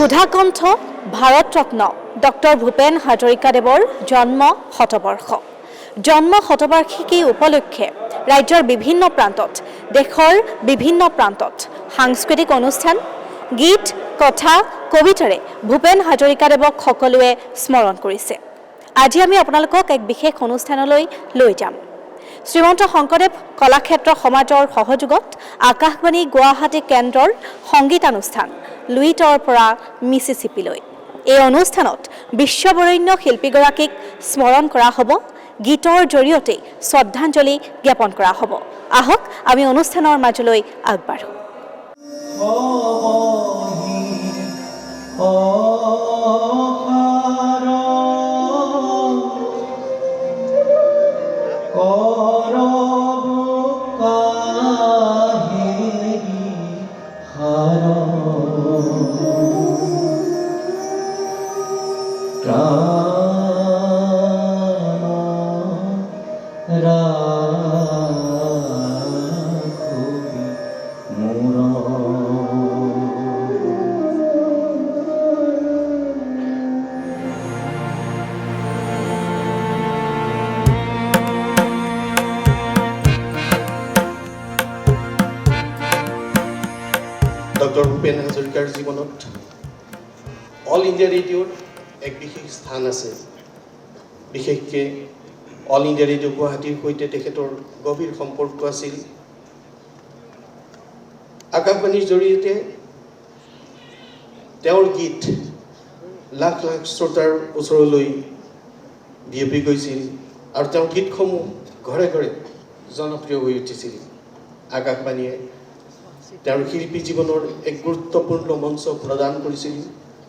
Sudhakantha Bharat Ratna doctor Bhupen হাজৰিকাদেৱৰ জন্ম শতবৰ্ষ। জন্ম শতবাৰ্ষিকী উপলক্ষে ৰাজ্যৰ বিভিন্ন প্ৰান্তত, দেশৰ বিভিন্ন প্ৰান্তত সাংস্কৃতিক অনুষ্ঠান, গীত, কথা, কবিতাৰে ভূপেন হাজৰিকাদেৱক সকলোৱে স্মৰণ কৰিছে। আজি আমি আপোনালোকক এক বিশেষ অনুষ্ঠানলৈ লৈ যাম। শ্ৰীমন্ত শংকৰদেৱ কলাক্ষেত্ৰ সমাজৰ সহযোগত আকাশবাণী গুৱাহাটী কেন্দ্ৰৰ সংগীতানুষ্ঠান লুইতৰ পৰা মিছিছিপিলৈ। এই অনুষ্ঠানত বিশ্ববৰেণ্য শিল্পীগৰাকীক স্মৰণ কৰা হ'ব, গীতৰ জৰিয়তে শ্ৰদ্ধাঞ্জলি জ্ঞাপন কৰা হ'ব। আহক আমি অনুষ্ঠানৰ মাজলৈ আগবাঢ়ো। ডক্টৰ ভূপেন হাজৰিকাৰ জীৱনত অল ইণ্ডিয়া ৰেডিঅ'ৰ এক বিশেষ স্থান আছে। বিশেষকৈ অল ইণ্ডিয়া ৰেডিঅ' গুৱাহাটীৰ সৈতে তেখেতৰ গভীৰ সম্পৰ্ক আছিল। আকাশবাণীৰ জৰিয়তে তেওঁৰ গীত লাখ লাখ শ্ৰোতাৰ ওচৰলৈ বিয়পি গৈছিল আৰু তেওঁৰ গীতসমূহ ঘৰে ঘৰে জনপ্ৰিয় হৈ উঠিছিল। আকাশবাণীয়ে তেওঁৰ শিল্পী জীৱনৰ এক গুৰুত্বপূৰ্ণ মঞ্চ প্ৰদান কৰিছিল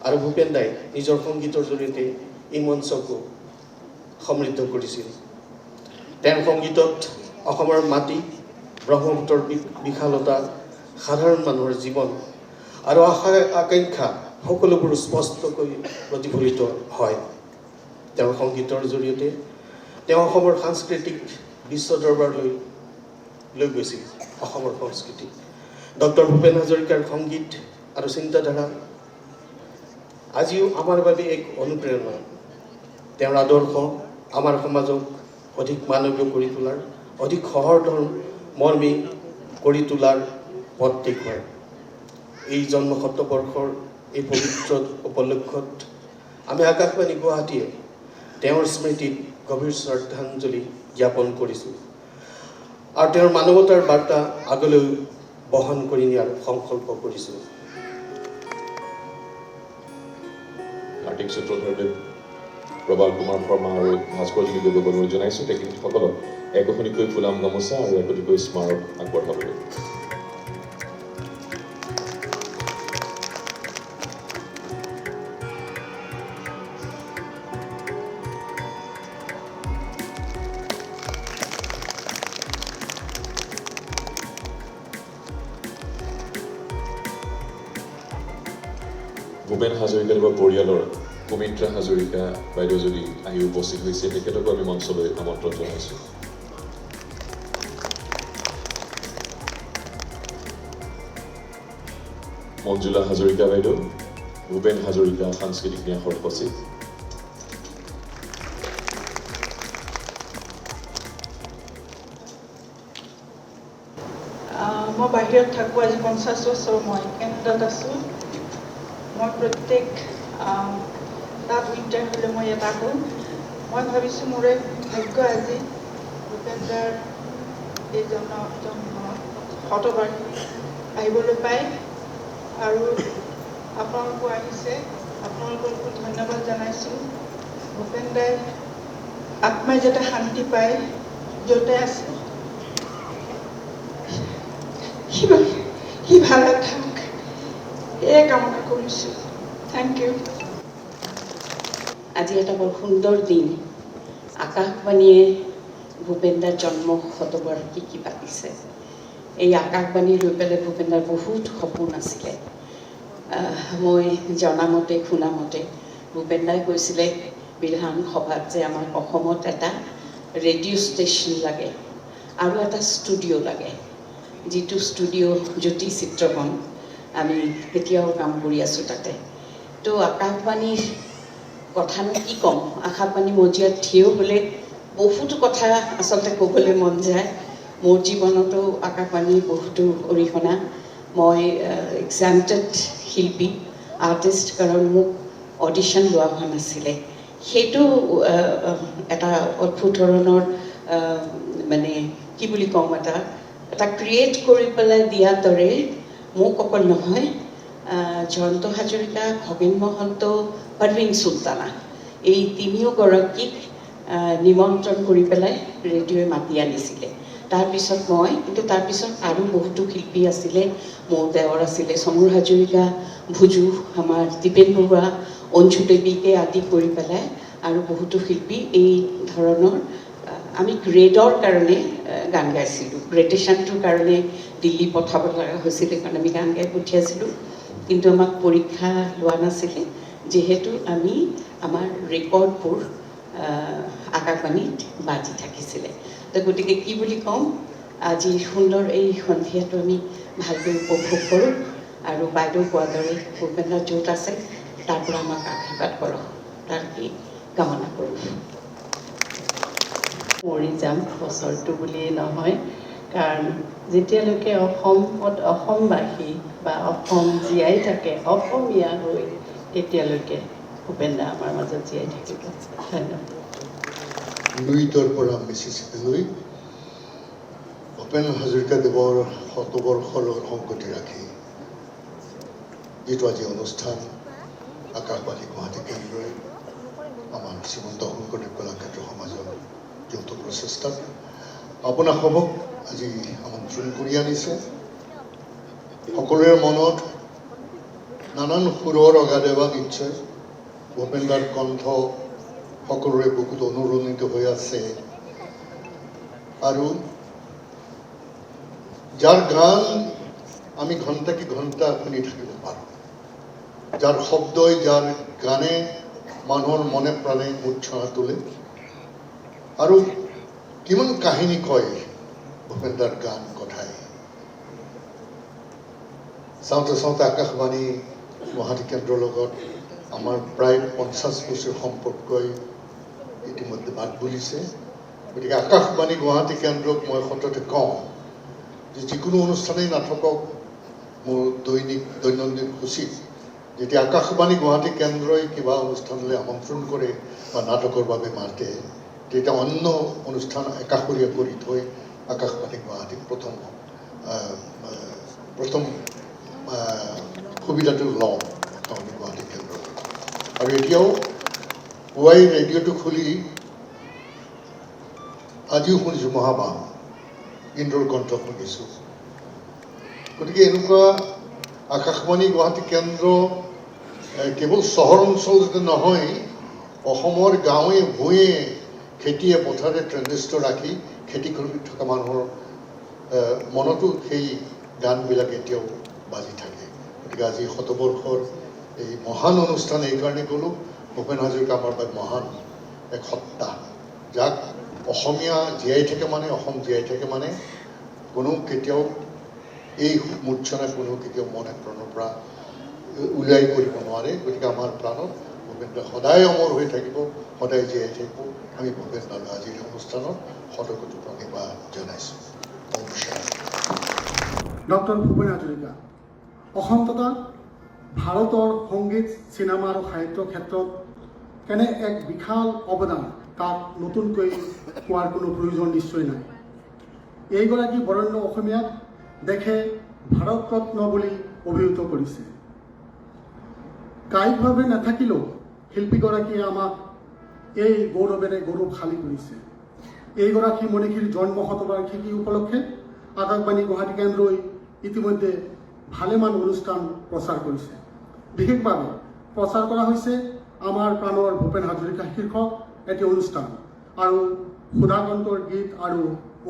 আৰু ভূপেন দাই নিজৰ সংগীতৰ জৰিয়তে এই মঞ্চকো সমৃদ্ধ কৰিছিল। তেওঁৰ সংগীতত অসমৰ মাটি, ব্ৰহ্মপুত্ৰৰ বিশালতা, সাধাৰণ মানুহৰ জীৱন আৰু আশা আকাংক্ষা সকলোবোৰ স্পষ্টকৈ প্ৰতিফলিত হয়। তেওঁৰ সংগীতৰ জৰিয়তে তেওঁ অসমৰ সাংস্কৃতিক বিশ্ব দৰবাৰলৈ লৈ গৈছিল অসমৰ সংস্কৃতি। ডক্টৰ ভূপেন হাজৰিকাৰ সংগীত আৰু চিন্তাধাৰা আজিও আমাৰ বাবে এক অনুপ্ৰেৰণা। তেওঁৰ আদৰ্শ আমাৰ সমাজক অধিক মানৱীয় কৰি তোলাৰ, অধিক সহৰ্ধৰ মৰ্মী কৰি তোলাৰ পথ দেখুৱায়। এই জন্ম শতবৰ্ষৰ এই পবিত্ৰ উপলক্ষত আমি আকাশবাণী গুৱাহাটীয়ে তেওঁৰ স্মৃতিত গভীৰ শ্ৰদ্ধাঞ্জলি জ্ঞাপন কৰিছোঁ আৰু তেওঁৰ মানৱতাৰ বাৰ্তা আগলৈ বহন কৰি নিয়াৰ সংকল্প কৰিছোঁ। আৰ্থিক সূত্ৰধৰদেৱ প্ৰবাল কুমাৰ শৰ্মা আৰু ভাস্কৰজ্যোতি দেৱক অনুৰোধ জনাইছোঁ তেখেতসকলক একোখনিকৈ ফুলাম গামোচা আৰু একোটিকৈ স্মাৰক আগবঢ়াবলৈ। ভূপেন হাজৰিকাদেৱৰ পৰিয়ালৰ সুমিত্ৰা হাজৰিকা বাইদেউ যদি আহি উপস্থিত হৈছে, তেখেতকো আমি মঞ্চলৈ আমন্ত্ৰণ জনাইছোঁ। মঞ্জুলা হাজৰিকা বাইদেউ, ভূপেন হাজৰিকা সাংস্কৃতিক ন্যাসৰ সচিব। মই বাহিৰত থাকোঁ, আজি 50 বছৰ মই কেনেডাত আছোঁ। মই প্ৰত্যেক তাত উইণ্টাৰ হ'লে মই ইয়াত আহোঁ। মই ভাবিছোঁ মোৰে ভাগ্য আজি ভূপেন দাৰ এই জন্ম শতবাৰ্ষিকী আহিবলৈ পায় আৰু আপোনালোকো আহিছে। আপোনালোককো ধন্যবাদ জনাইছোঁ। ভূপেন দাই আত্মাই যাতে শান্তি পায়, য'তে আছে সি ভালে থাকক, এয়ে কামনা কৰিছোঁ। Thank you. আজি এটা বৰ সুন্দৰ দিন। আকাশবাণীয়ে ভূপেন দাৰ জন্ম শতবাৰ্ষিকী পাতিছে। এই আকাশবাণী লৈ পেলাই ভূপেন দাৰ বহুত সপোন আছিলে। মই জনামতে শুনামতে ভূপেন দাই কৈছিলে বিধান সভাত যে আমাৰ অসমত এটা ৰেডিঅ' ষ্টেচন লাগে আৰু এটা ষ্টুডিঅ' লাগে, যিটো ষ্টুডিঅ' জ্যোতি চিত্ৰবন। আমি এতিয়াও কাম কৰি আছোঁ তাতে। তো আকাশবাণীৰ কথানো কি ক'ম, আকাশবাণী মজিয়াত থিয় হ'লে বহুতো কথা আচলতে ক'বলৈ মন যায়। মোৰ জীৱনতো আকাশবাণীৰ বহুতো অৰিহণা। মই এক্সামটেড শিল্পী আৰ্টিষ্ট, কাৰণ মোক অডিশ্যন লোৱা হোৱা নাছিলে। সেইটো এটা অদ্ভুত ধৰণৰ মানে কি বুলি কওঁ, এটা ক্ৰিয়েট কৰি পেলাই দিয়াৰ দৰে মোক অকল নহয়, জয়ন্ত হাজৰিকা, খগেন মহন্ত, পাৰভিন চুলতানা, এই তিনিওগৰাকীক নিমন্ত্ৰণ কৰি পেলাই ৰেডিঅ'ই মাতি আনিছিলে। তাৰপিছত মই, কিন্তু তাৰপিছত আৰু বহুতো শিল্পী আছিলে। মোৰ দেৱৰ আছিলে সমুৰ হাজৰিকা, ভুজু, আমাৰ দীপেন বৰুৱা, অঞ্জু দেৱীকে আদি কৰি পেলাই আৰু বহুতো শিল্পী এই ধৰণৰ আমি গ্ৰেডৰ কাৰণে গান গাইছিলোঁ। গ্ৰেডেশ্যনটোৰ কাৰণে দিল্লী পঠাব লগা হৈছিলে, কাৰণ আমি গান গাই পঠিয়াইছিলোঁ, কিন্তু আমাক পৰীক্ষা লোৱা নাছিলে, যিহেতু আমি আমাৰ ৰেকৰ্ডবোৰ আকাশবাণীত বাজি থাকিছিলে। তো গতিকে কি বুলি ক'ম, আজি সুন্দৰ এই সন্ধিয়াটো আমি ভালকৈ উপভোগ কৰোঁ, আৰু বাইদেউ কোৱাৰ দৰে ভূপেনদা য'ত আছে তাৰ পৰা আমাক আশীৰ্বাদ কৰক, তাৰ কি কামনা কৰোঁ। মৰি যাম বছৰটো বুলিয়েই নহয়, কাৰণ যেতিয়ালৈকে অসমত অসমবাসী বা অসম জীয়াই থাকে, অসমীয়া হৈ, তেতিয়ালৈকে ভূপেনদা আমাৰ মাজত জীয়াই থাকিব। ধন্যবাদ। লুইতৰ পৰা মিচিচিপিলৈ ভূপেন হাজৰিকাদেৱৰ শতবৰ্ষৰ সংগতি ৰাখি যিটো আজি অনুষ্ঠান আকাশবাণী গুৱাহাটী কেন্দ্ৰই আমাৰ শ্ৰীমন্ত শংকৰদেৱ কলাক্ষেত্ৰ সমাজৰ যৌথ প্ৰচেষ্টাত আপোনাসৱক আজি আমন্ত্ৰণ কৰি আনিছে। সকলোৰে মনত নানান সুৰৰ অগাধেবা নিশ্চয় ভূপেনদাৰ কণ্ঠ সকলোৰে বহুত অনুৰণিত হৈ আছে, আৰু যাৰ গান আমি ঘণ্টাকে ঘণ্টা শুনি থাকিব পাৰোঁ, যাৰ শব্দই, যাৰ গানে মানুহৰ মনে প্ৰাণে মূৰ্ছনা তোলে, আৰু কিমান কাহিনী কয় ভূপেনদাৰ গান কথাই। চাওঁতে চাওঁতে আকাশবাণী গুৱাহাটী কেন্দ্ৰৰ লগত আমাৰ প্ৰায় 50 বছৰ সম্পৰ্কই ইতিমধ্যে বাদ বুলিছে। গতিকে আকাশবাণী গুৱাহাটী কেন্দ্ৰক মই সততে কওঁ যে যিকোনো অনুষ্ঠানেই নাথাকক মোৰ দৈনন্দিন সূচীত যেতিয়া আকাশবাণী গুৱাহাটী কেন্দ্ৰই কিবা অনুষ্ঠানলৈ আমন্ত্ৰণ কৰে বা নাটকৰ বাবে মাতে, তেতিয়া অন্য অনুষ্ঠান একাষৰীয়া কৰি থৈ আকাশবাণী গুৱাহাটীক প্ৰথম সুবিধাটো লওঁ আকাশবাণী গুৱাহাটী কেন্দ্ৰত। আৰু এতিয়াও পুৱাই ৰেডিঅ'টো খুলি আজিও শুনিছোঁ মহাবাহ ইন্দ্ৰৰ কণ্ঠ শুনিছোঁ। গতিকে এনেকুৱা আকাশবাণী গুৱাহাটী কেন্দ্ৰ কেৱল চহৰ অঞ্চলতে নহয়, অসমৰ গাঁৱে ভূঞে, খেতিয়ে পথাৰে ট্ৰেঞ্জিষ্টাৰ ৰাখি খেতি কৰি থকা মানুহৰ মনতো সেই গানবিলাক এতিয়াও বাজি থাকে। গতিকে আজি শতবৰ্ষৰ এই মহান অনুষ্ঠান এইকাৰণে গ'লোঁ, ভূপেন হাজৰিকা আমাৰ বাবে মহান এক সত্তা, যাক অসমীয়া জীয়াই থাকে মানে, অসম জীয়াই থাকে মানে কোনো কেতিয়াও এই মূৰ্ছনা কোনো কেতিয়াও মনে প্ৰাণৰ পৰা উলিয়াই কৰিব নোৱাৰে। গতিকে আমাৰ প্ৰাণত ভূপেনদা সদায় অমৰ হৈ থাকিব, সদায় জীয়াই থাকিব। আমি ভূপেনদালৈ আজিৰ অনুষ্ঠানত শতকোটি প্ৰণিপাত জনাইছোঁ। ডক্টৰ ভূপেন হাজৰিকা অসম তথা ভাৰতৰ সংগীত, চিনেমা আৰু সাহিত্যৰ ক্ষেত্ৰত কেনে এক বিশাল অৱদান, তাক নতুনকৈ কোৱাৰ কোনো প্ৰয়োজন নিশ্চয় নাই। এইগৰাকী বৰেণ্য অসমীয়াক দেশে ভাৰত ৰত্ন বুলি অভিহিত কৰিছে। কায়িকভাৱে নাথাকিলেও শিল্পীগৰাকীয়ে আমাক এই গৌৰৱেৰে গৌৰৱশালী কৰিছে। এইগৰাকী মনীষীৰ জন্ম শতবাৰ্ষিকী উপলক্ষে আকাশবাণী গুৱাহাটী কেন্দ্ৰই ইতিমধ্যে ভালেমান অনুষ্ঠান প্ৰচাৰ কৰিছে। বিশেষভাৱে প্ৰচাৰ কৰা হৈছে আমাৰ প্ৰাণৰ ভূপেন হাজৰিকা শীৰ্ষক এটি অনুষ্ঠান, আৰু সুধাকণ্ঠৰ গীত আৰু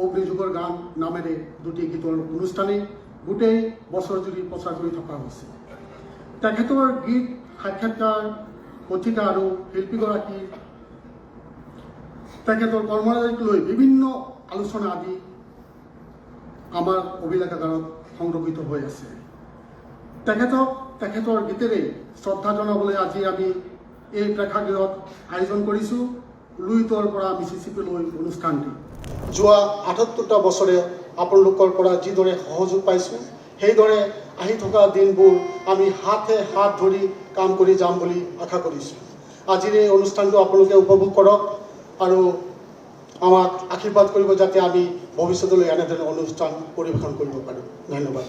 অগ্নিযুগৰ গান নামেৰে দুটি গীতৰ অনুষ্ঠানেই গোটেই বছৰজুৰি প্ৰচাৰ কৰি থকা হৈছে। তেখেতৰ গীত, সাক্ষাৎকাৰ, কথিকা আৰু শিল্পীগৰাকী তেখেতৰ কৰ্মৰাজিক লৈ বিভিন্ন আলোচনা আদি আমাৰ অভিলেখাগাৰত সংৰক্ষিত হৈ আছে। তেখেতক তেখেতৰ গীতেৰে শ্ৰদ্ধা জনাবলৈ আজি আমি এই প্ৰেক্ষাগৃহত আয়োজন কৰিছোঁ লুইতৰ পৰা মিচিচিপিলৈ অনুষ্ঠানটি। যোৱা ৭৮টা বছৰে আপোনালোকৰ পৰা যিদৰে সহযোগ পাইছোঁ সেইদৰে আহি থকা দিনবোৰ আমি হাতে হাত ধৰি কাম কৰি যাম বুলি আশা কৰিছোঁ। আজিৰ এই অনুষ্ঠানটো আপোনালোকে উপভোগ কৰক আৰু আমাক আশীৰ্বাদ কৰিব যাতে আমি ভৱিষ্যতলৈ এনেধৰণৰ অনুষ্ঠান পৰিৱেশন কৰিব পাৰোঁ। ধন্যবাদ।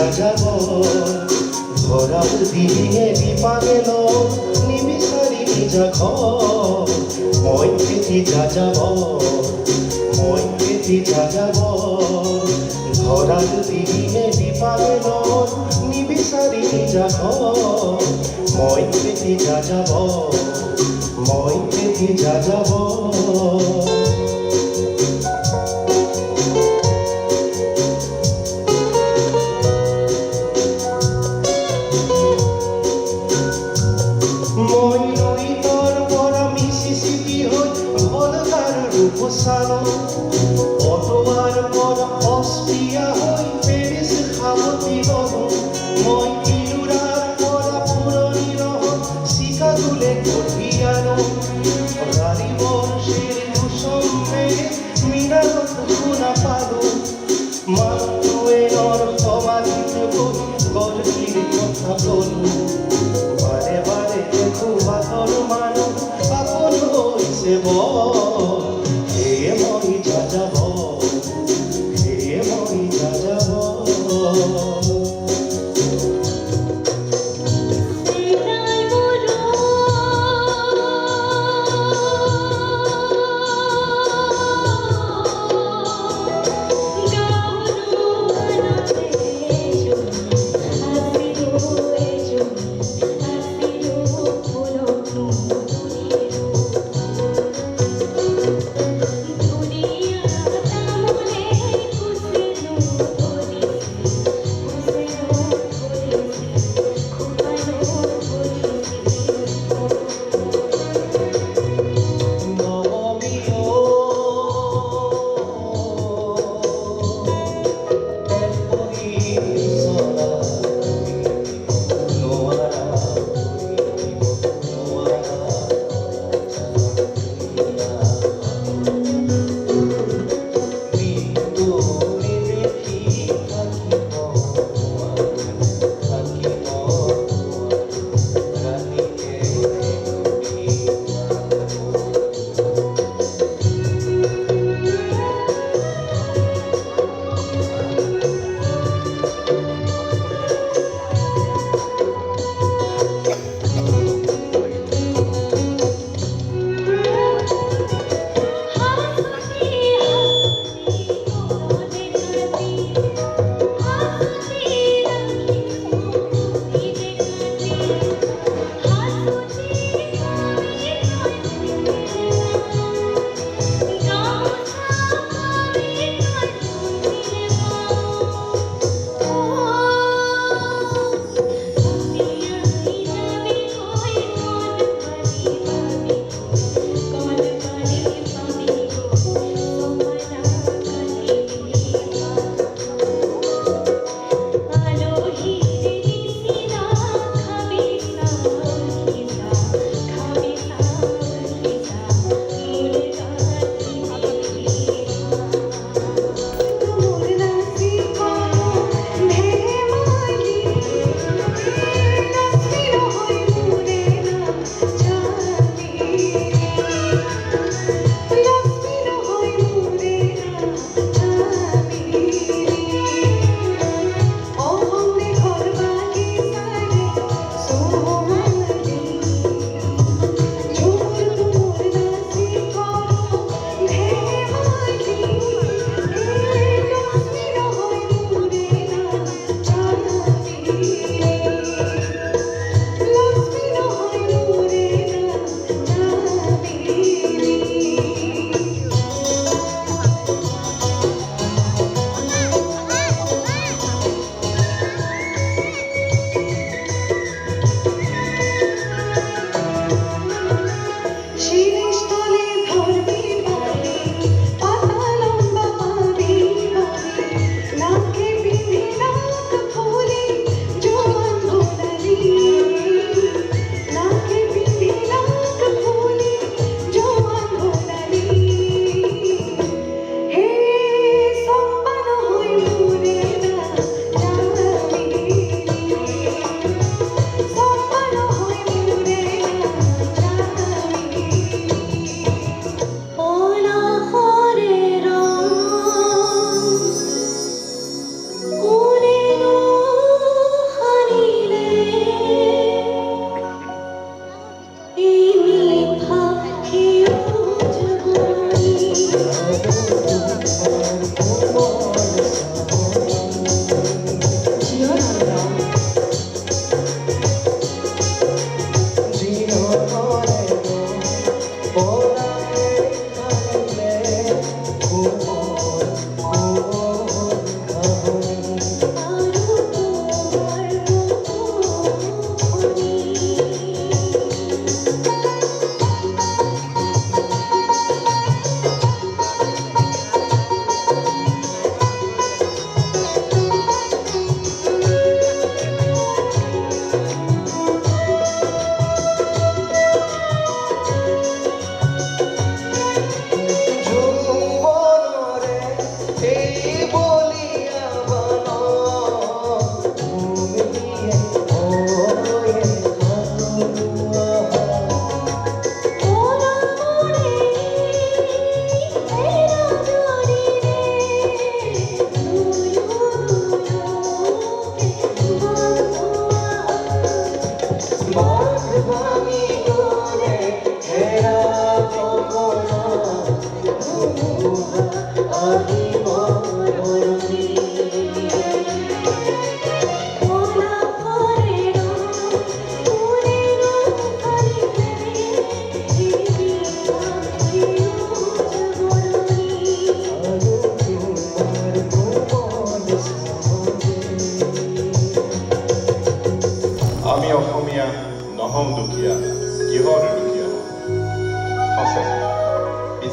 যাযাব ভৰাল দিহে বিপাগেল নিবিচাৰি নিজা ঘৰ মই খেতি যাযাব মই খেতি যাযাব ভৰাল দিহে বিপাগেল নিবিচাৰি নিজা ঘৰ মই খেতি যাযাব মই খেতি যাযাব চালো অটোৱাৰ পৰা অষ্ট্ৰিয়া হৈ পেৰিছ খাবতি গলো মই তিৰুৰাৰ পৰা পুৰণি ৰহত চিকাগোলে কঠিয়ালো ৰাৰিবৰ শ্ৰী কুচুমে মিনাৰত শুনা পালো মানুহৰ সমাধিত গৈ গলকিৰ কথা কলো বাৰে বাৰে দেখো বাটৰ মানুহ আপোন হৈছে বৰ মই যাযাব মই যাযাব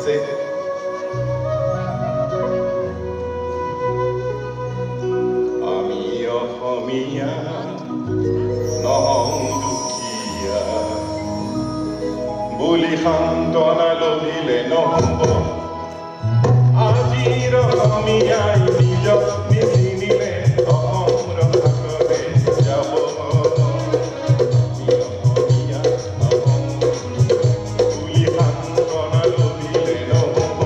হৈছে আমি অসমীয়া নহওঁ দুখীয়া বুলি সান্তনা লভিলে নহ'ব আজিৰ অসমীয়াই নিজক নিচিনিলে অসম ৰক্ষাকৰে যাব অসমীয়া নহওঁ বুলি সান্তনা লভিলে নহ'ব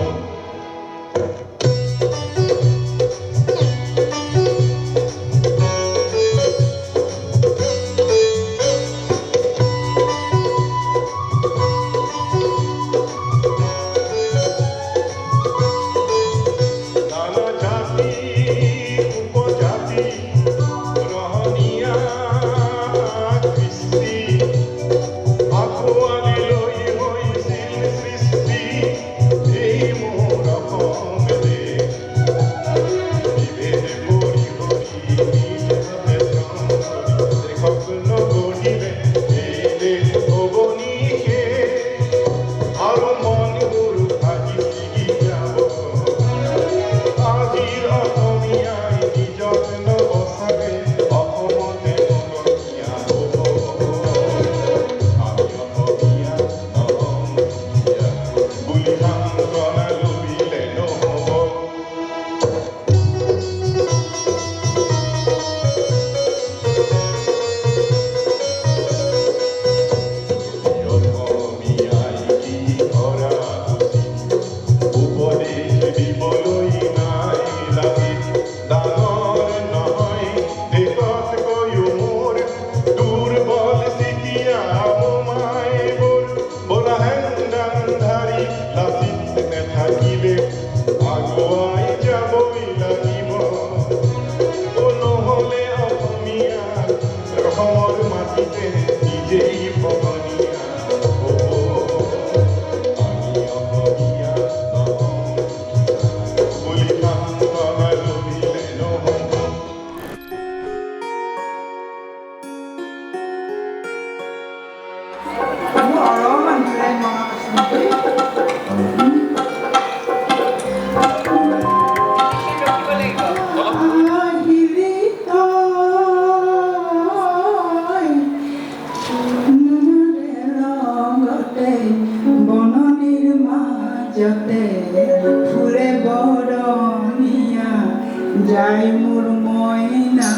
যাই মোৰ মইনা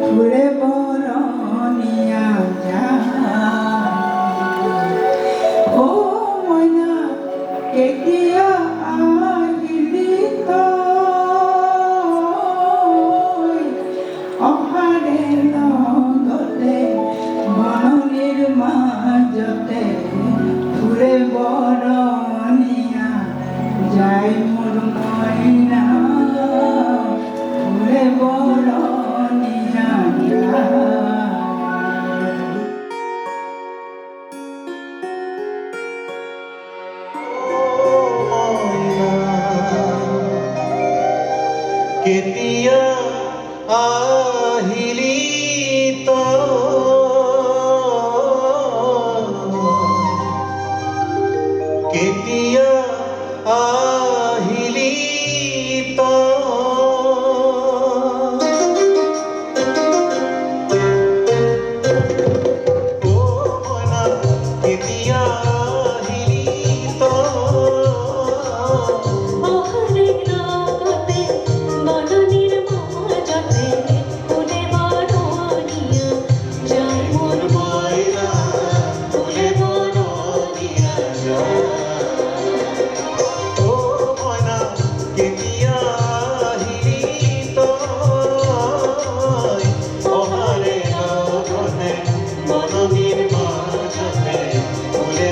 ফুৰে বৰণীয়া যায় অ মইনা কেতিয়া আহিলি তই অহাৰে লগতে বননিৰ মাজতে ফুৰে বৰণীয়া যাই মোৰ মইনা ফুৰে বৰণীয়া কেতিয়া আহিলি কেতিয়া আহিলি কেতিয়া আহিলি ফুলে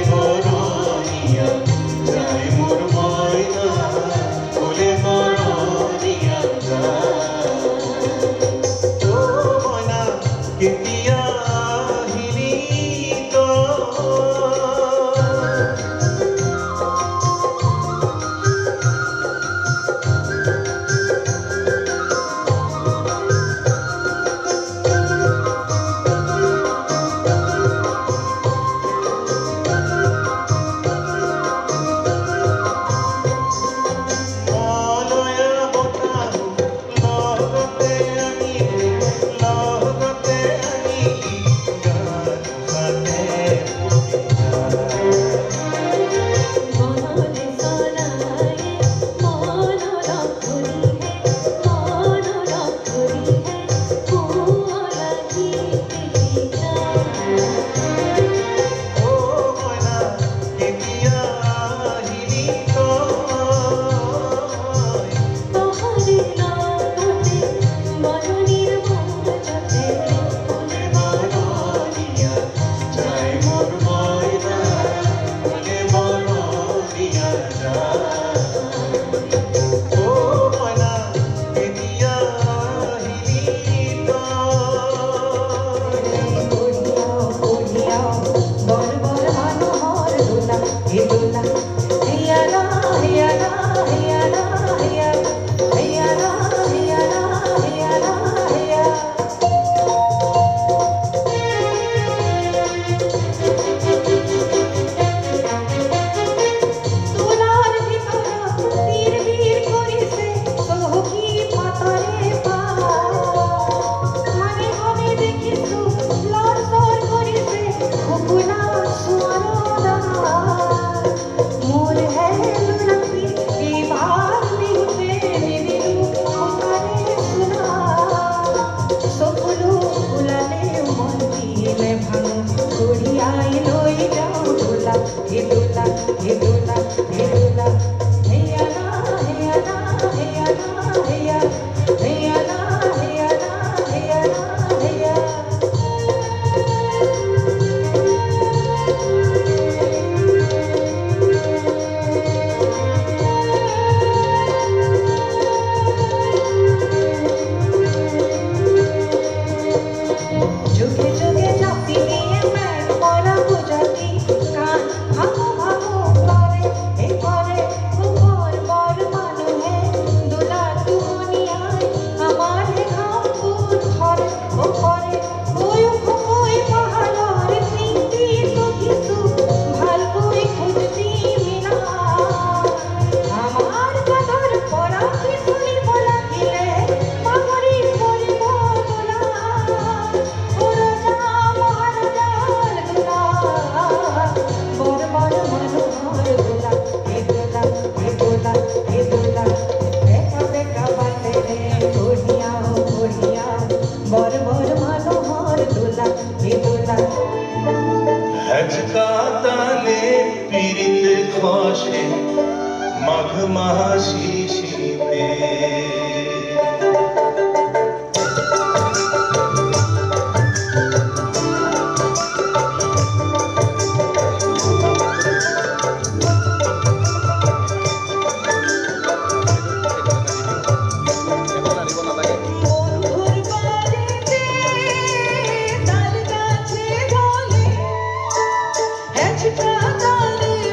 তালে পিরিত খসে মাঘ মাসি শীতে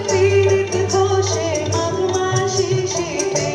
পিরিত খসে মাঘ মাসি শীতে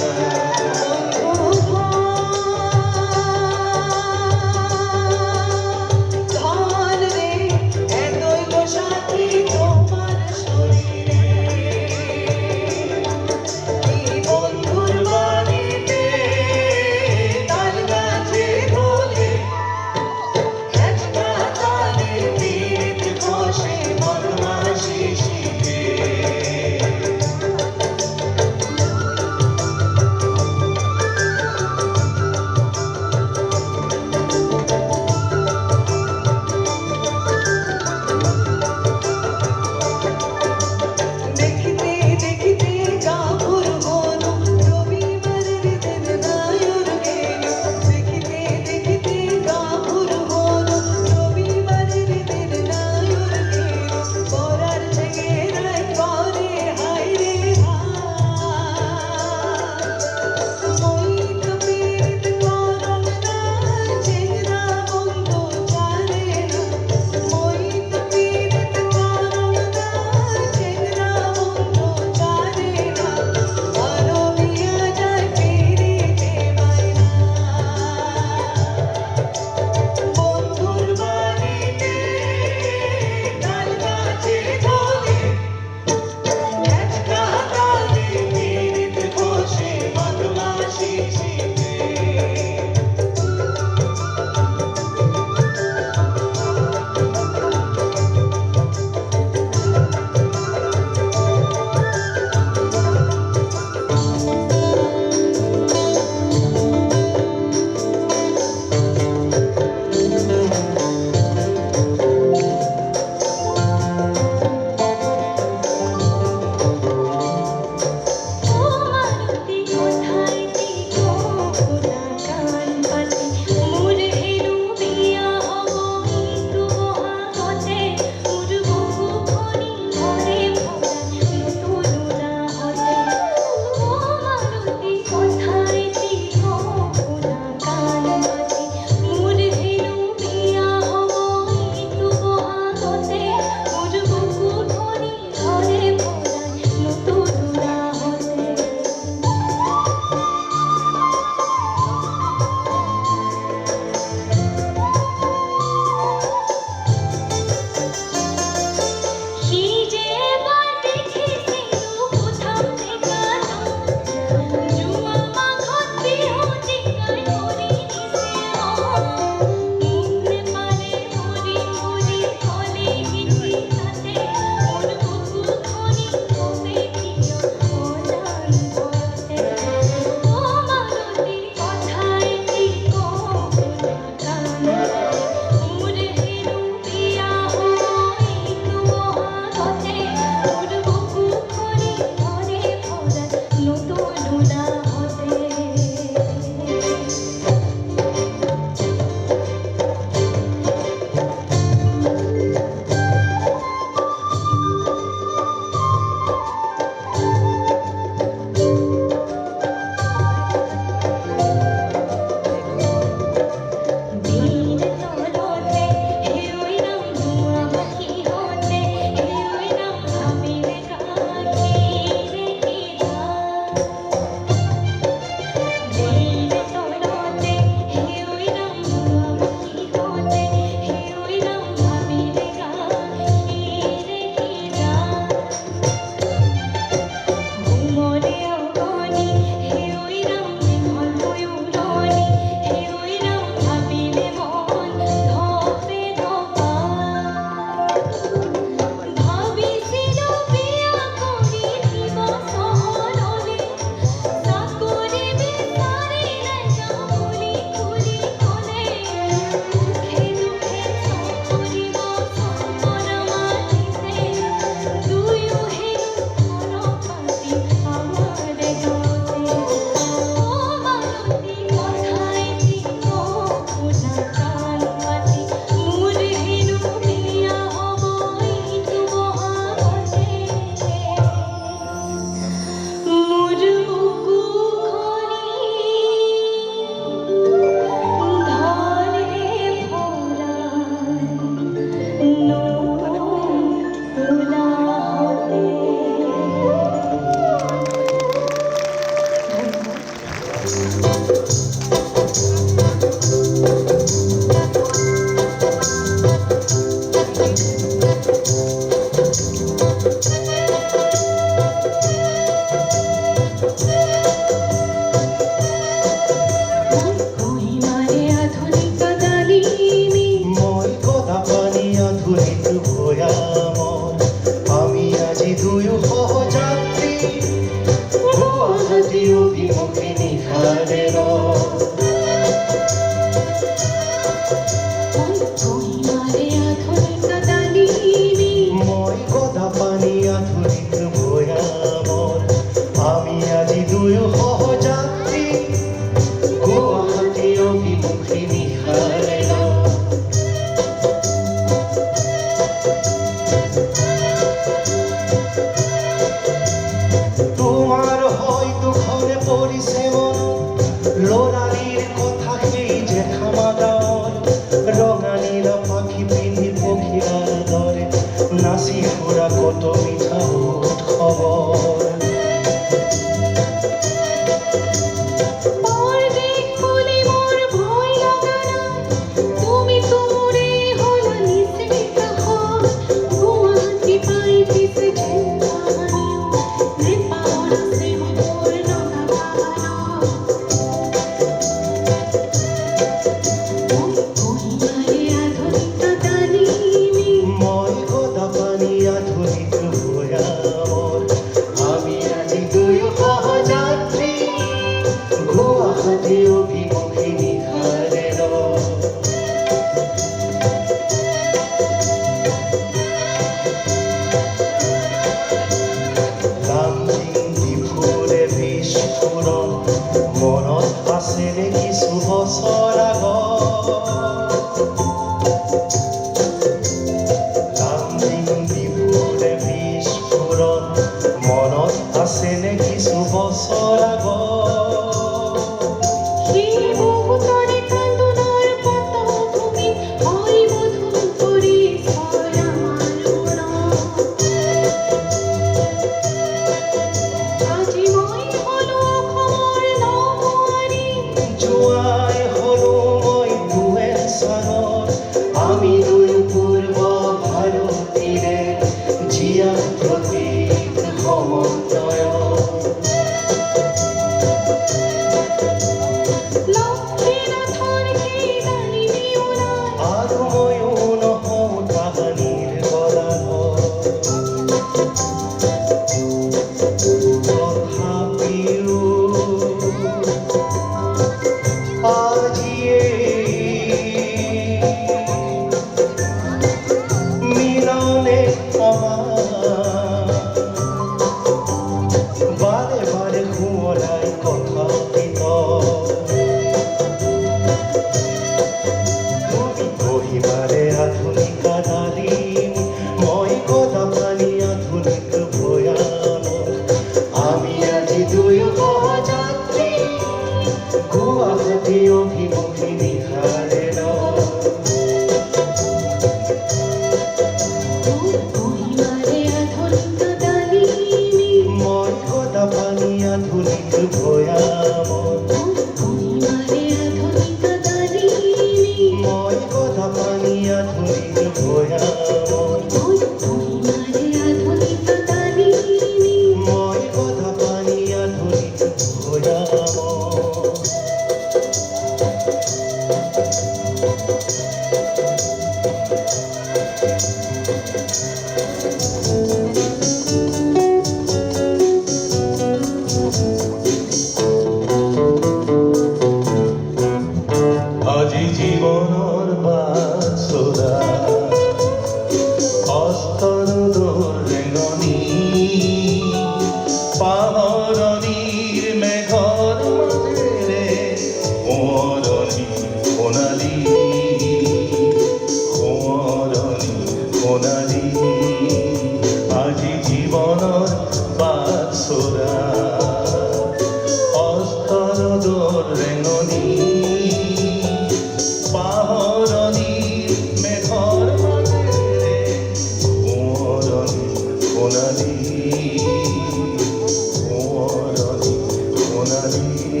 রোদ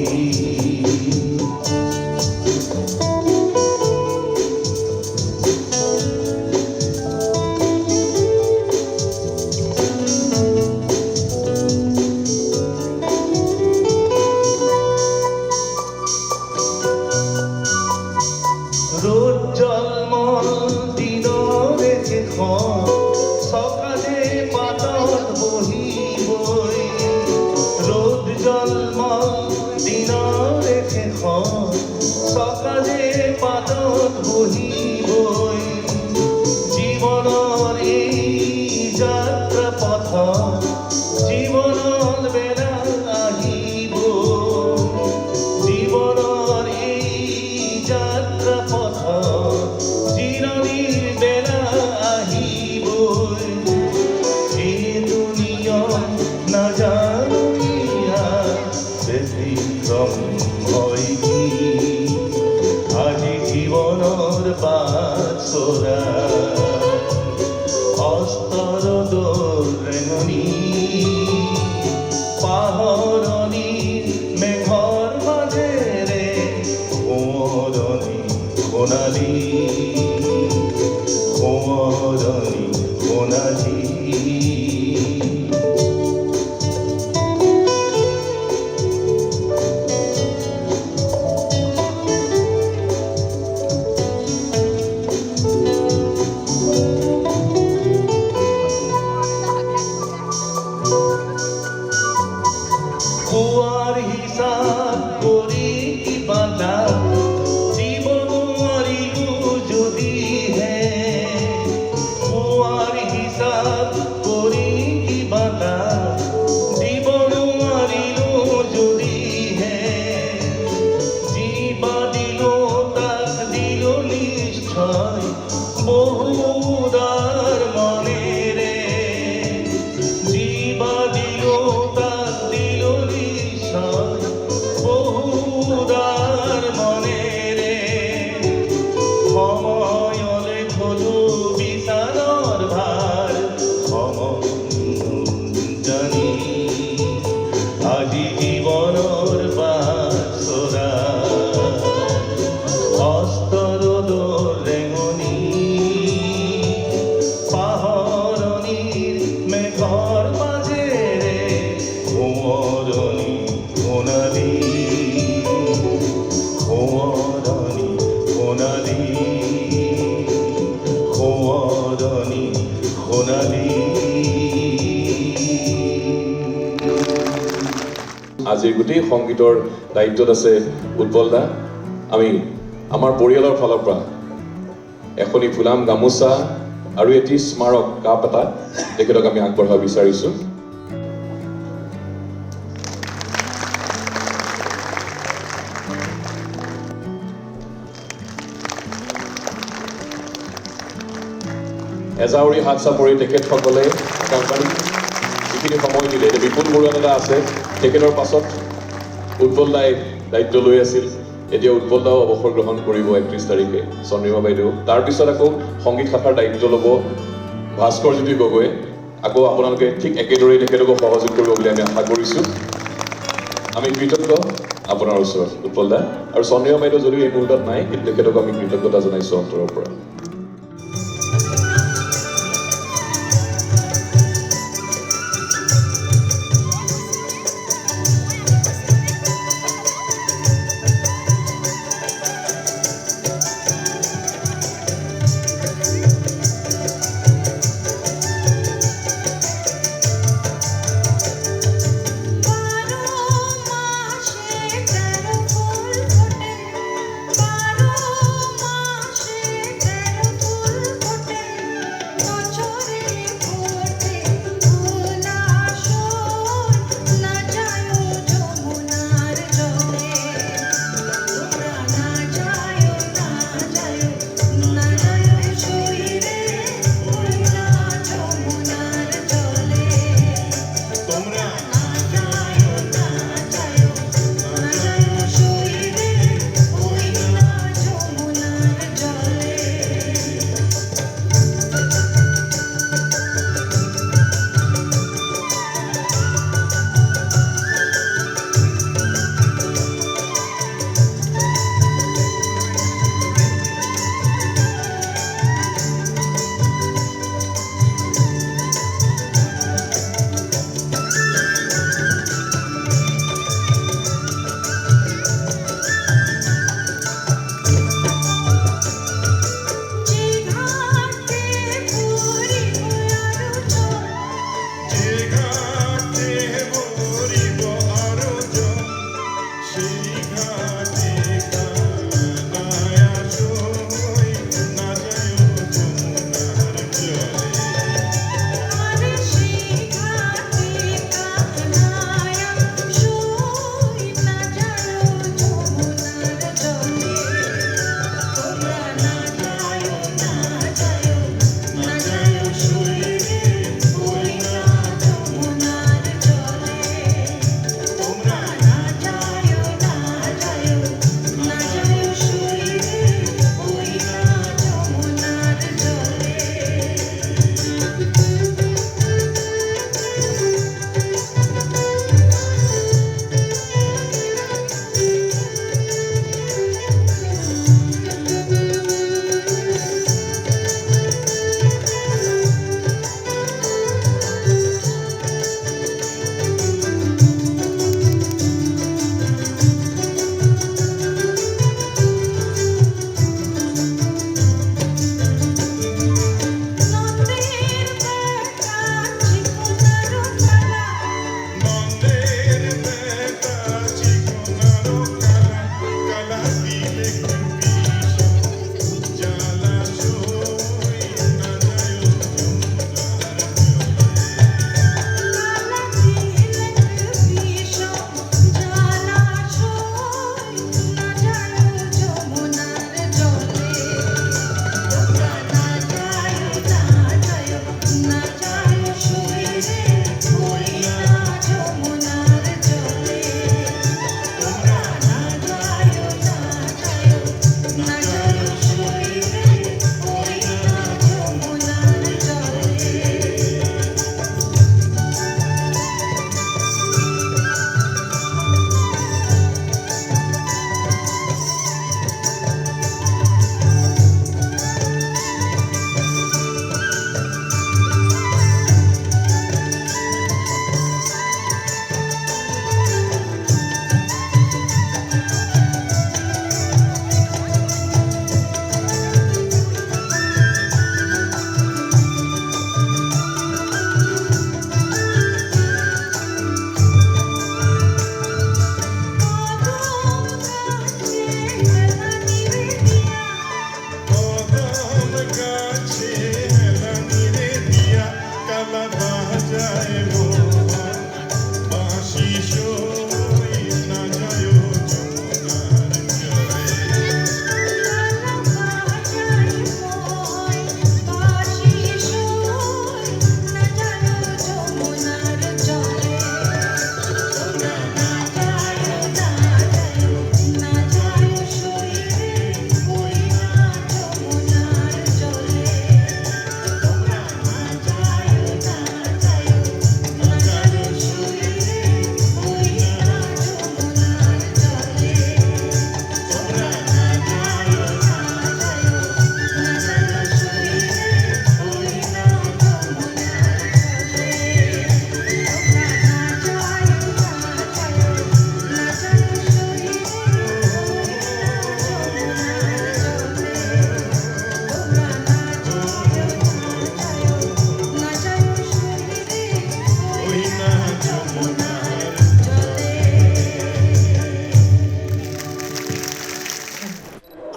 জলমল দিনৰে শেষত সকালে পাতত বহিবই ৰোদ জলমল দিনৰে শেষত সকালে পাতত বহিবই জীৱনৰ এই যাত্ৰা পথত জীৱনৰ বেলা আহিব জীৱনৰ এই যাত্ৰা পথত জিৰণিৰ বেলা আহিবই এই দুনিয়াত নাজানো ব্যতিক্ৰম হয় কি আজি জীৱনৰ বাটচৰা অস্তৰ ৰেঙনি পাহৰণি মেঘৰ মাজেৰে কোঁৱৰণি সোণালী কোঁৱৰণি সোণালী খোৱাৰ হিচাপ কৰি কিবা লাভ দিব নোৱাৰিলো যদিহে খোৱাৰ হিচাপ কৰি কিবা লাভ দিব নোৱাৰিলো যদিহে যিবা দিলো তাক দিলো নিশ্চয় বহুদাৰ মনেৰে যিবা দিলো তাক দিলো নিশ্চয় বহুদাৰ মনেৰে সময়লে থলো বিচাৰৰ ভাৰ জানি আজি জীৱনৰ বাটচৰা অস্তৰ ৰেঙনি পাহৰণিৰ মেঘৰ মাজেৰে কোঁৱৰণি সোণালী কোঁৱৰণি সোণালী কোঁৱৰণি সোণালী আজিৰ গোটেই সংগীতৰ দায়িত্বত আছে উৎপল দা আমি আমাৰ পৰিয়ালৰ ফালৰ পৰা এখনি ফুলাম গামোচা আৰু এটি স্মাৰক কাপ এটা তেখেতক আমি আগবঢ়াব বিচাৰিছোঁ এজাউৰি হাত চাপৰি তেখেতসকলে আকাশবাণী যিখিনি সময় দিলে এতিয়া বিপুল বৰুৱা দাদা আছে তেখেতৰ পাছত উৎপল দাই দায়িত্ব লৈ আছিল এতিয়া উৎপল দাও অৱসৰ গ্ৰহণ কৰিব 31 তাৰিখে চন্দ্ৰিমা বাইদেউ তাৰপিছত আকৌ সংগীত শাখাৰ দায়িত্ব ল'ব ভাস্কৰ জ্যোতি গগৈ আকৌ আপোনালোকে ঠিক একেদৰেই তেখেতকো সহযোগ কৰিব বুলি আমি আশা কৰিছোঁ আমি কৃতজ্ঞ আপোনাৰ ওচৰত উৎপল দা আৰু চন্দ্ৰিমা বাইদেউ যদিও এই মুহূৰ্তত নাই কিন্তু তেখেতক আমি কৃতজ্ঞতা জনাইছোঁ অন্তৰৰ পৰা বাৰো মাসে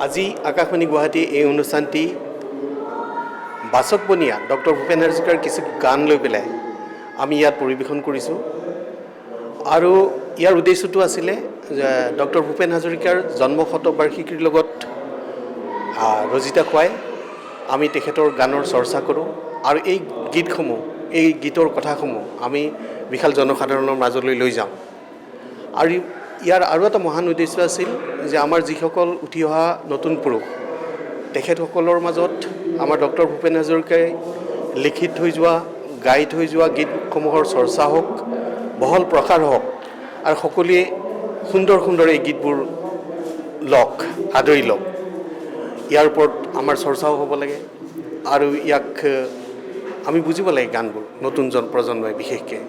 আজি আকাশবাণী গুৱাহাটী এই অনুষ্ঠানটি বাচক বনিয়া ডক্টৰ ভূপেন হাজৰিকাৰ কিছু গান লৈ পেলাই আমি ইয়াত পৰিৱেশন কৰিছোঁ আৰু ইয়াৰ উদ্দেশ্যটো আছিলে ডক্টৰ ভূপেন হাজৰিকাৰ জন্ম শতবাৰ্ষিকীৰ লগত ৰজিতা খুৱাই আমি তেখেতৰ গানৰ চৰ্চা কৰোঁ আৰু এই গীতসমূহ এই গীতৰ কথাসমূহ আমি বিশাল জনসাধাৰণৰ মাজলৈ লৈ যাওঁ আৰু ইয়াৰ আৰু এটা মহান উদ্দেশ্য আছিল যে আমাৰ যিসকল উঠি অহা নতুন পুৰুষ তেখেতসকলৰ মাজত আমাৰ ডক্টৰ ভূপেন হাজৰিকাই লিখি থৈ যোৱা গাই থৈ যোৱা গীতসমূহৰ চৰ্চা হওক বহল প্ৰসাৰ হওক আৰু সকলোৱে সুন্দৰ সুন্দৰ এই গীতবোৰ লওক আদৰি লওক ইয়াৰ ওপৰত আমাৰ চৰ্চাও হ'ব লাগে আৰু ইয়াক আমি বুজিব লাগে গানবোৰ নতুন প্ৰজন্মই বিশেষকৈ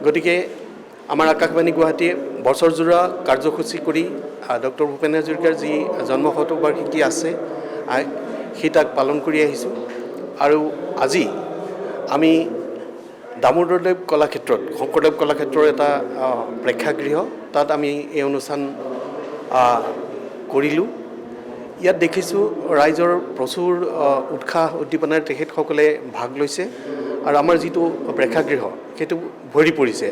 গতিকে আমাৰ আকাশবাণী গুৱাহাটীয়ে বছৰজোৰা কাৰ্যসূচী কৰি ডক্টৰ ভূপেন হাজৰিকাৰ যি জন্ম শতবাৰ্ষিকী আছে সেই তাক পালন কৰি আহিছোঁ আৰু আজি আমি দামোদৰদেৱ কলাক্ষেত্ৰত শংকৰদেৱ কলাক্ষেত্ৰৰ এটা প্ৰেক্ষাগৃহ তাত আমি এই অনুষ্ঠান কৰিলোঁ। ইয়াত দেখিছোঁ ৰাইজৰ প্ৰচুৰ উৎসাহ উদ্দীপনাৰে তেখেতসকলে ভাগ লৈছে আৰু আমাৰ যিটো প্ৰেক্ষাগৃহ সেইটো ভৰি পৰিছে।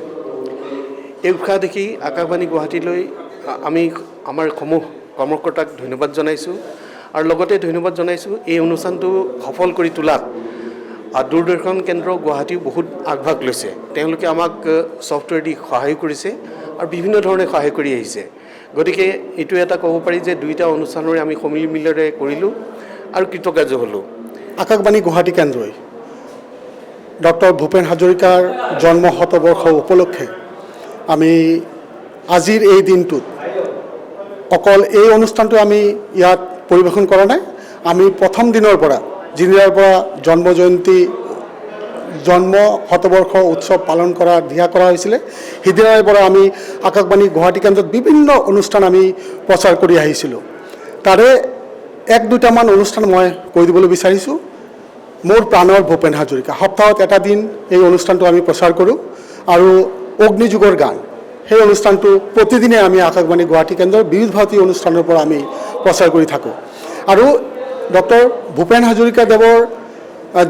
এই উৎসাহ দেখি আকাশবাণী গুৱাহাটীলৈ আমি আমাৰ সমূহ কৰ্মকৰ্তাক ধন্যবাদ জনাইছোঁ আৰু লগতে ধন্যবাদ জনাইছোঁ এই অনুষ্ঠানটো সফল কৰি তোলাত দূৰদৰ্শন কেন্দ্ৰ গুৱাহাটীও বহুত আগভাগ লৈছে। তেওঁলোকে আমাক ছফ্টৱেৰ দি সহায় কৰিছে আৰু বিভিন্ন ধৰণে সহায় কৰি আহিছে। গতিকে এইটো এটা ক'ব পাৰি যে দুইটা অনুষ্ঠানৰে আমি সমিলমিলেৰে কৰিলোঁ আৰু কৃতকাৰ্য হ'লোঁ। আকাশবাণী গুৱাহাটী কেন্দ্ৰই ডক্টৰ ভূপেন হাজৰিকাৰ জন্ম শতবৰ্ষ উপলক্ষে আমি আজিৰ এই দিনটোত অকল এই অনুষ্ঠানটো আমি ইয়াত পৰিৱেশন কৰা নাই। আমি প্ৰথম দিনৰ পৰা যিদিনাৰ পৰা জন্ম শতবৰ্ষ উৎসৱ পালন কৰা দিহা কৰা হৈছিলে সেইদিনাৰ পৰা আমি আকাশবাণী গুৱাহাটী কেন্দ্ৰত বিভিন্ন অনুষ্ঠান আমি প্ৰচাৰ কৰি আহিছিলোঁ। তাৰে এক দুটামান অনুষ্ঠান মই কৈ দিবলৈ বিচাৰিছোঁ। মোৰ প্ৰাণৰ ভূপেন হাজৰিকা সপ্তাহত এটা দিন এই অনুষ্ঠানটো আমি প্ৰচাৰ কৰোঁ আৰু অগ্নিযুগৰ গান সেই অনুষ্ঠানটো প্ৰতিদিনে আমি আকাশবাণী গুৱাহাটী কেন্দ্ৰৰ বিবিধ ভাৰতী অনুষ্ঠানৰ পৰা আমি প্ৰচাৰ কৰি থাকোঁ। আৰু ডক্টৰ ভূপেন হাজৰিকাদেৱৰ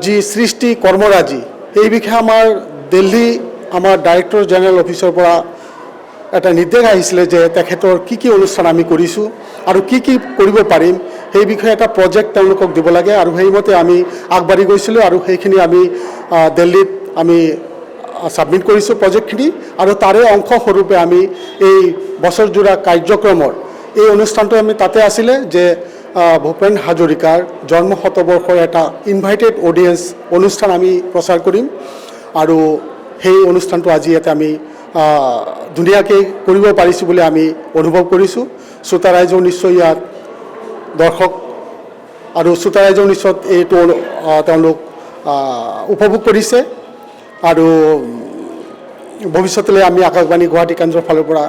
যি সৃষ্টি কৰ্মৰাজি এই বিষয়ে আমাৰ দিল্লী আমাৰ ডাইৰেক্টৰ জেনেৰেল অফিচৰ পৰা এটা নিৰ্দেশ আহিছিলে যে তেখেতৰ কি কি অনুষ্ঠান আমি কৰিছোঁ আৰু কি কি কৰিব পাৰিম সেই বিষয়ে এটা প্ৰজেক্ট তেওঁলোকক দিব লাগে আৰু সেইমতে আমি আগবাঢ়ি গৈছিলোঁ আৰু সেইখিনি আমি দিল্লীত আমি ছাবমিট কৰিছোঁ প্ৰজেক্টখিনি আৰু তাৰে অংশস্বৰূপে আমি এই বছৰজোৰা কাৰ্যক্ৰমৰ এই অনুষ্ঠানটো আমি তাতে আছিলে যে ভূপেন হাজৰিকাৰ জন্ম শতবৰ্ষৰ এটা ইনভাইটেড অডিয়েঞ্চ অনুষ্ঠান আমি প্ৰচাৰ কৰিম আৰু সেই অনুষ্ঠানটো আজি ইয়াতে আমি ধুনীয়াকৈ কৰিব পাৰিছোঁ বুলি আমি অনুভৱ কৰিছোঁ। শ্ৰোতা ৰাইজেও নিশ্চয় ইয়াত দৰ্শক আৰু শ্ৰোতা ৰাইজেও নিশ্চয় এইটো তেওঁলোক উপভোগ কৰিছে আৰু ভৱিষ্যতলৈ আমি আকাশবাণী গুৱাহাটী কেন্দ্ৰৰ ফালৰ পৰা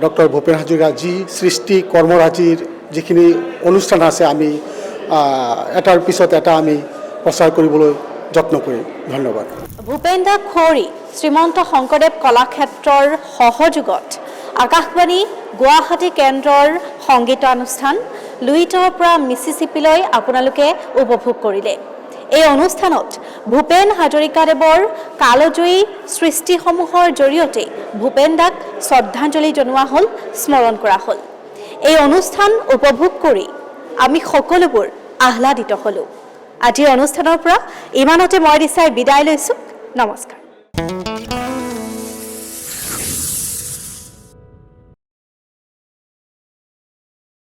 ডক্টৰ ভূপেন হাজৰিকাৰ যি সৃষ্টি কৰ্মৰাজিৰ যিখিনি অনুষ্ঠান আছে আমি এটাৰ পিছত এটা আমি প্ৰচাৰ কৰিবলৈ যত্ন কৰিম। ধন্যবাদ। ভূপেন দা খোৱাৰী শ্ৰীমন্ত শংকৰদেৱ কলাক্ষেত্ৰৰ সহযোগত আকাশবাণী গুৱাহাটী কেন্দ্ৰৰ সংগীতানুষ্ঠান লুইটৰ পৰা মিছিছিপিলৈ আপোনালোকে উপভোগ কৰিলে। এই অনুষ্ঠানত ভূপেন হাজৰিকাদেৱৰ কালজয়ী সৃষ্টিসমূহৰ জৰিয়তে ভূপেন দাক শ্ৰদ্ধাঞ্জলি জনোৱা হ'ল, স্মৰণ কৰা হ'ল। এই অনুষ্ঠান উপভোগ কৰি আমি সকলোবোৰ আহ্লাদিত হ'লোঁ। আজিৰ অনুষ্ঠানৰ পৰা ইমানতে মই দিচাই বিদায় লৈছোঁ। নমস্কাৰ।